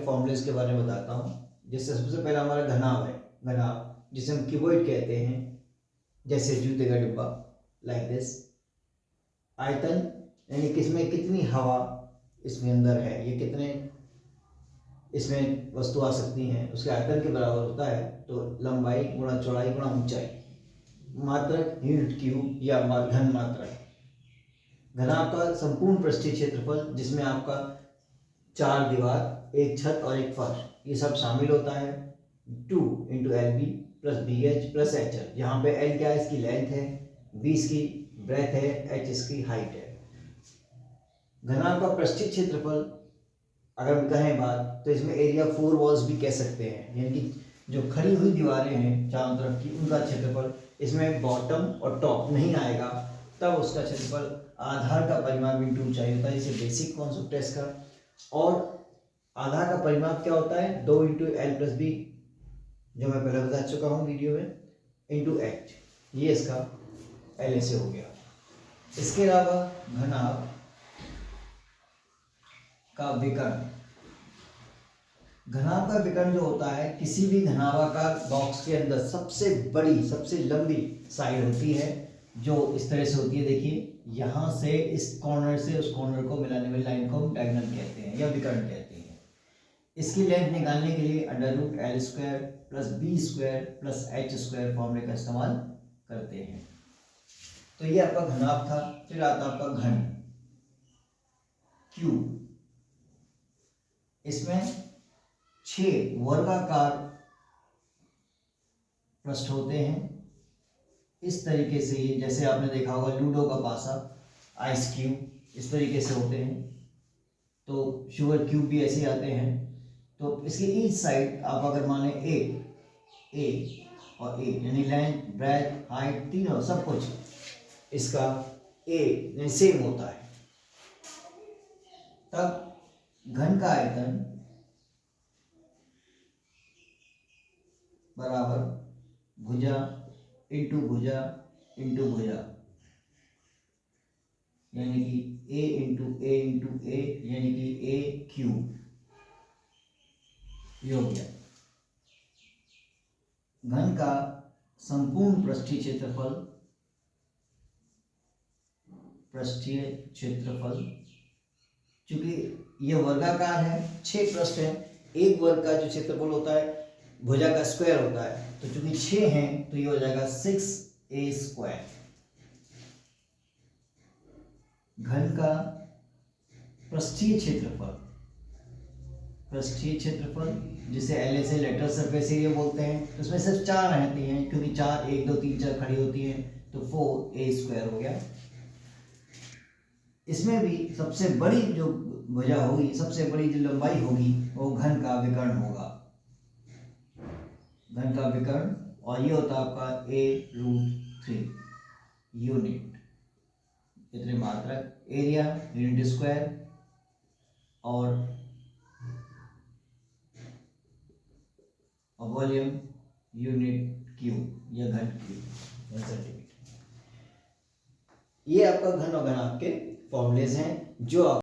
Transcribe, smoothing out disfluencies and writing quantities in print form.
Formulas के बारे में बताता हूँ। जैसे सबसे पहला हमारा घनाभ है, घनाभ जिसे हम क्यूबॉइड कहते हैं, जैसे जूते का डिब्बा, लाइक दिस। आयतन यानी किसमें कितनी हवा इसमें अंदर है, ये कितने इसमें वस्तु आ सकती हैं, उसके आयतन के बराबर होता है। तो लंबाई गुणा चौड़ाई गुणा ऊंचाई। मात्रक यूनिट क्यूब या घन मात्रक। घनाभ का संपूर्ण पृष्ठीय क्षेत्रफल, जिसमें आपका 4 दीवार, एक छत और एक फर्श, ये सब शामिल होता है। 2 into L B plus B H plus H L. यहाँ पे एल क्या है, इसकी लेंथ है, बी इसकी ब्रेथ है, एच इसकी हाइट है। घनाभ का पृष्ठीय क्षेत्रफल अगर हम कहें बात, तो इसमें एरिया 4 वॉल्स भी कह सकते हैं, यानी कि जो खड़ी हुई दीवारें हैं चारों तरफ की, उनका क्षेत्रफल। इसमें बॉटम और टॉप नहीं आएगा, तब उसका क्षेत्रफल आधार का परिमाप इंटू ऊंचाई होता है। इसे बेसिक कॉन्सेप्ट है इसका। और आधार का परिमाप क्या होता है, 2 इंटू एल प्लस बी, जो मैं पहले बता चुका हूँ वीडियो में, इंटू एच। ये इसका एल से हो गया। इसके अलावा घनाभ का विकर्ण। घनाभ का विकर्ण जो होता है, किसी भी घनाभाकार बॉक्स के अंदर सबसे बड़ी सबसे लंबी साइड होती है, जो इस तरह से होती है। देखिए, यहाँ से इस कॉर्नर से उस कॉर्नर को मिलाने वाली लाइन को हम डायगोनल कहते हैं या विकर्ण कहते हैं। इसकी लेंथ निकालने के लिए under root L square plus B square plus H square फॉर्मूले का इस्तेमाल करते हैं। तो ये आपका घनाभ था। फिर आता आपका घन, क्यूब। इसमें 6 वर्गाकार पृष्ठ होते हैं इस तरीके से। ये जैसे आपने देखा होगा लूडो का पासा, आइस क्यूब, इस तरीके से होते हैं। तो शुगर क्यूब भी ऐसे आते हैं। तो इसकी ईच साइड आप अगर माने ए और ए, यानी लेंथ ब्रेथ हाइट तीनों सब कुछ इसका ए सेम होता है, तब घन का आयतन बराबर भुजा इंटू भुजा इंटू भुजा, यानी कि ए इंटू ए इंटू ए, यानी कि ए क्यूब, ये हो गया। घन का संपूर्ण पृष्ठीय क्षेत्रफल, पृष्ठीय क्षेत्रफल, चूंकि यह वर्गाकार है, 6 पृष्ठ है, एक वर्ग का जो क्षेत्रफल होता है भुजा का स्क्वायर होता है, तो चूंकि 6 हैं तो ये हो जाएगा 6a स्क्वायर। घन का पृष्ठीय क्षेत्रफल, पृष्ठीय क्षेत्रफल जिसे एल से लेटर सरफेस एरिया बोलते हैं, तो उसमें सिर्फ 4 रहती हैं, क्योंकि 4 1 2 3 4 खड़ी होती हैं, तो 4a स्क्वायर हो गया। इसमें भी सबसे बड़ी जो भुजा होगी, सबसे बड़ी जो लंबाई होगी, वो घन का विकर्ण होगा, घन का विकर्ण। और ये होता है आपका a√3 यूनिट। इतने मात्रक, एरिया यूनिट स्क्वायर, और वॉल्यूम यूनिट क्यूब या घन क्यूब सेंटीमीटर। ये आपका घन और घनाभ के फॉर्मूलेज हैं जो आप